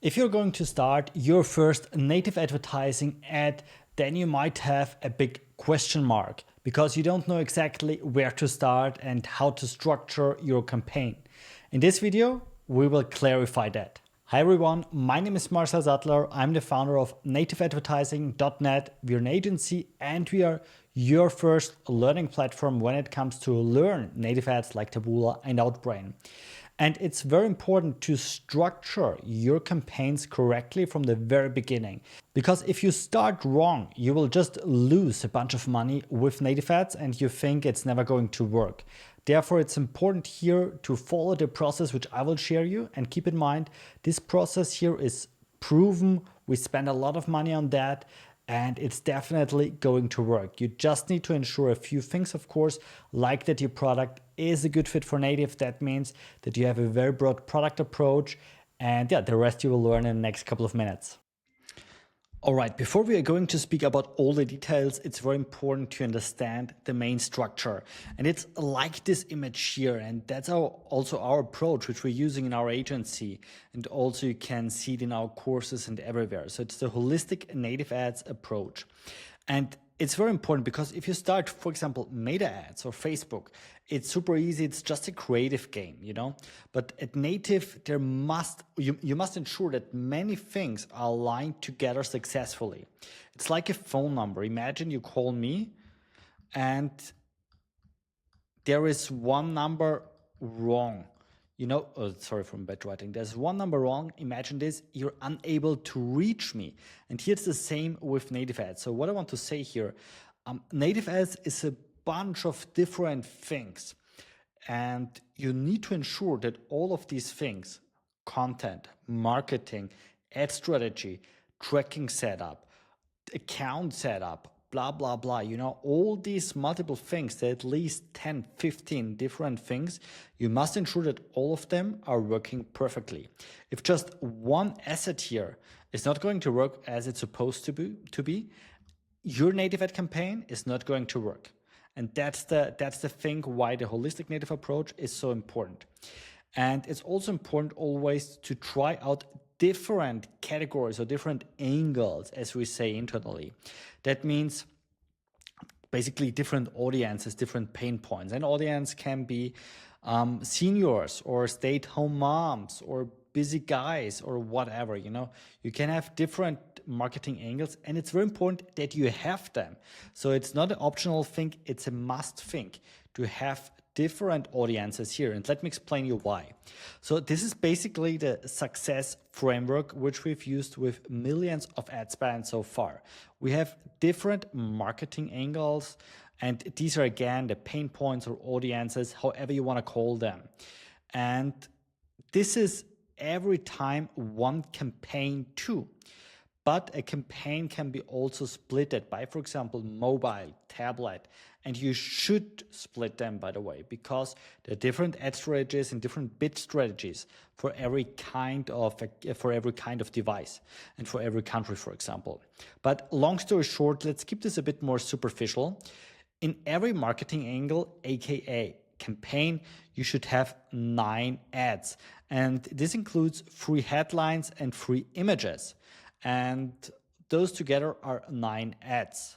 If you're going to start your first native advertising ad, then you might have a big question mark because you don't know exactly where to start and how to structure your campaign. In this video, we will clarify that. Hi everyone, my name is Marcel Sattler. I'm the founder of nativeadvertising.net. We're an agency and we are your first learning platform when it comes to learn native ads like Taboola and Outbrain. And it's very important to structure your campaigns correctly from the very beginning. Because if you start wrong, you will just lose a bunch of money with native ads and you think it's never going to work. Therefore, it's important here to follow the process which I will share you. And keep in mind, this process here is proven. We spend a lot of money on that. And it's definitely going to work. You just need to ensure a few things, of course, like that your product is a good fit for native. That means that you have a very broad product approach. And yeah, the rest you will learn in the next couple of minutes. All right, before we are going to speak about all the details, it's very important to understand the main structure. And it's like this image here. And that's also our approach, which we're using in our agency. And also you can see it in our courses and everywhere. So it's the holistic native ads approach. And it's very important because if you start, for example, Meta ads or Facebook, it's super easy. It's just a creative game, you know. But at native, you must ensure that many things are aligned together successfully. It's like a phone number. Imagine you call me and there is one number wrong. You know, oh, sorry for bad writing. There's one number wrong. Imagine this, you're unable to reach me. And here's the same with native ads. So what I want to say here, native ads is a bunch of different things. And you need to ensure that all of these things, content, marketing, ad strategy, tracking setup, account setup, blah, blah, blah, you know, all these multiple things, at least 10, 15 different things, you must ensure that all of them are working perfectly. If just one asset here is not going to work as it's supposed to be, your native ad campaign is not going to work. And that's the thing why the holistic native approach is so important. And it's also important always to try out different categories or different angles, as we say internally. That means basically different audiences, different pain points. An audience can be seniors or stay-at-home moms or busy guys or whatever, you know. You can have different marketing angles and it's very important that you have them. So it's not an optional thing, it's a must thing to have different audiences here. And let me explain you why. So this is basically the success framework which we've used with millions of ad spend so far. We have different marketing angles and these are again the pain points or audiences, however you want to call them. And this is every time one campaign too. But a campaign can be also splitted by, for example, mobile, tablet, and you should split them, by the way, because there are different ad strategies and different bid strategies for every kind of device and for every country, for example. But long story short, let's keep this a bit more superficial. In every marketing angle, aka campaign, you should have 9 ads, and this includes 3 headlines and 3 images. And those together are 9 ads.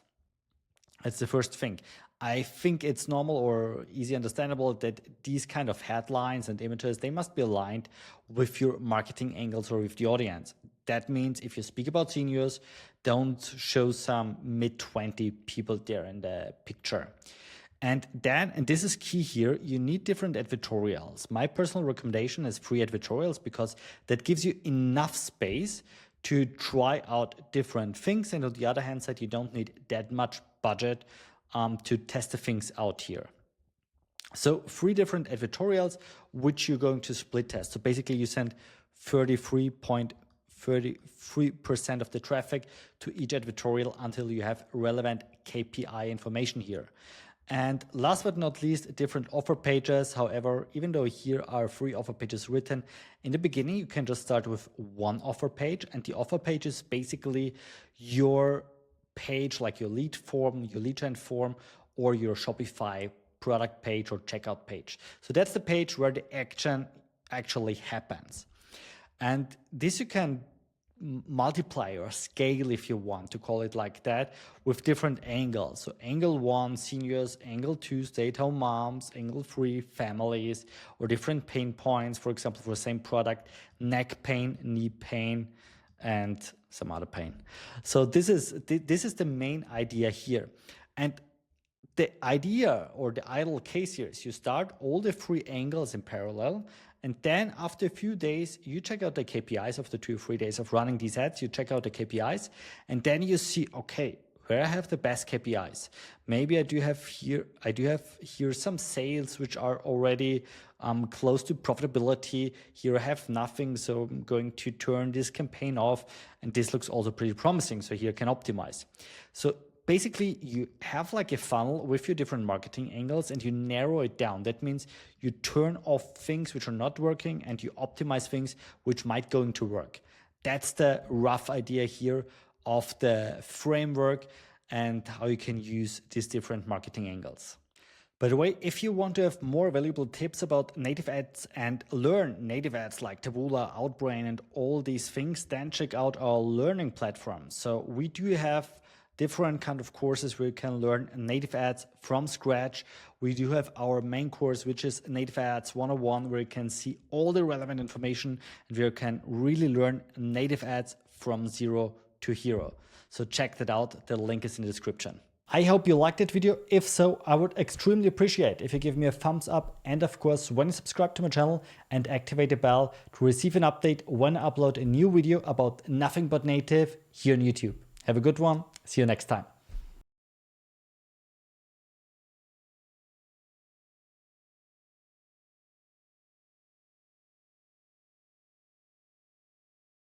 That's the first thing. I think it's normal or easy understandable that these kind of headlines and images, they must be aligned with your marketing angles or with the audience. That means if you speak about seniors, don't show some mid-20 people there in the picture. And this is key here, you need different advertorials. My personal recommendation is 3 advertorials because that gives you enough space to try out different things. And on the other hand side, you don't need that much budget to test the things out here. So 3 different advertorials, which you're going to split test. So basically you send 33% of the traffic to each advertorial until you have relevant KPI information here. And last but not least, different offer pages. However, even though here are 3 offer pages written, in the beginning, you can just start with 1 offer page. And the offer page is basically your page, like your lead form, your lead gen form, or your Shopify product page or checkout page. So that's the page where the action actually happens. And this you can multiply or scale, if you want to call it like that, with different angles. So angle 1, seniors; angle 2, stay-at-home moms; angle 3, families, or different pain points, for example, for the same product: neck pain, knee pain, and some other pain. So this is the main idea here. And the idea, or the ideal case here, is you start all the 3 angles in parallel, and then after a few days, you check out the KPIs of the 2 or 3 days of running these ads. You check out the KPIs, and then you see, okay, where I have the best KPIs. Maybe I do have here some sales which are already close to profitability. Here I have nothing, so I'm going to turn this campaign off, and this looks also pretty promising, so here I can optimize. So basically, you have like a funnel with your different marketing angles, and you narrow it down. That means you turn off things which are not working, and you optimize things which might going to work. That's the rough idea here of the framework and how you can use these different marketing angles. By the way, if you want to have more valuable tips about native ads and learn native ads like Taboola, Outbrain, and all these things, then check out our learning platform. So we do have different kind of courses where you can learn native ads from scratch. We do have our main course, which is Native Ads 101, where you can see all the relevant information and where you can really learn native ads from zero to hero. So check that out. The link is in the description. I hope you liked that video. If so, I would extremely appreciate if you give me a thumbs up, and of course when you subscribe to my channel and activate the bell to receive an update when I upload a new video about nothing but native here on YouTube. Have a good one. See you next time.